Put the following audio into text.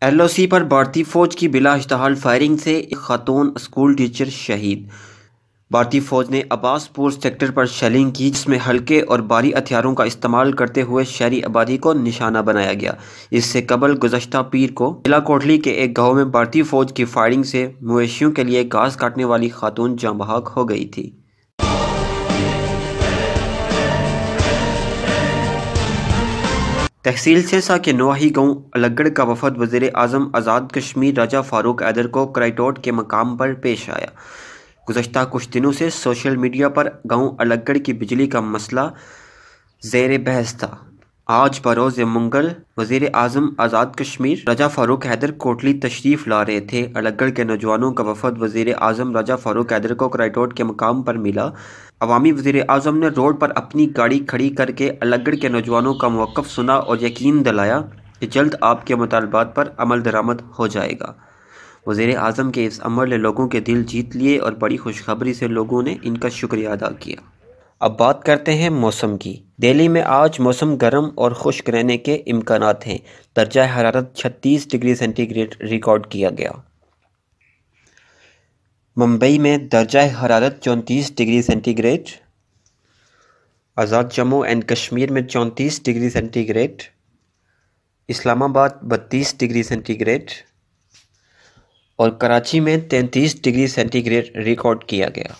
L O سی پر بھارتی فوج کی بلا اشتعال فائرنگ سے ایک خاتون اسکول ٹیچر شہید۔ بھارتی فوج نے عباس پور سیکٹر پر شیلنگ کی، جس میں ہلکے اور بھاری ہتھیاروں کا استعمال کرتے ہوئے شہری آبادی کو نشانہ بنایا گیا۔ اس سے قبل گزشتہ پیر کو ضلع کوٹلی کے ایک گاؤں میں بھارتی فوج کی فائرنگ سے مویشیوں کے لیے گھاس کاٹنے والی خاتون جاں بحق ہو گئی تھی۔ تحصیل سیسا کے نواحی گاؤں الگڑھ کا وفد وزیر اعظم آزاد کشمیر راجہ فاروق حیدر کو کرائیٹوٹ کے مقام پر پیش آیا۔ گزشتہ کچھ دنوں سے سوشل میڈیا پر گاؤں الگڑھ کی بجلی کا مسئلہ زیر بحث تھا۔ آج بروز منگل وزیر اعظم آزاد کشمیر راجہ فاروق حیدر کوٹلی تشریف لا رہے تھے۔ الگڑھ کے نوجوانوں کا وفد وزیر اعظم راجہ فاروق حیدر کو کرائیٹوٹ کے مقام پر ملا۔ عوامی وزیر اعظم نے روڈ پر اپنی گاڑی کھڑی کر کے الگڑھ کے نوجوانوں کا موقف سنا اور یقین دلایا کہ جلد آپ کے مطالبات پر عمل درآمد ہو جائے گا۔ وزیر اعظم کے اس عمل نے لوگوں کے دل جیت لیے اور بڑی خوشخبری سے لوگوں نے ان کا شکریہ ادا کیا۔ اب بات کرتے ہیں موسم کی۔ دہلی میں آج موسم گرم اور خشک رہنے کے امکانات ہیں۔ درجہ حرارت 36 ڈگری سینٹی گریڈ ریکارڈ کیا گیا۔ ممبئی میں درجہ حرارت 34 degree centigrade, Azad Jammu and Kashmir میں 34 ڈگری سینٹی گریڈ، اسلام آباد 32 ڈگری سینٹی گریڈ اور کراچی میں 33 ڈگری سینٹی گریڈ ریکارڈ کیا گیا۔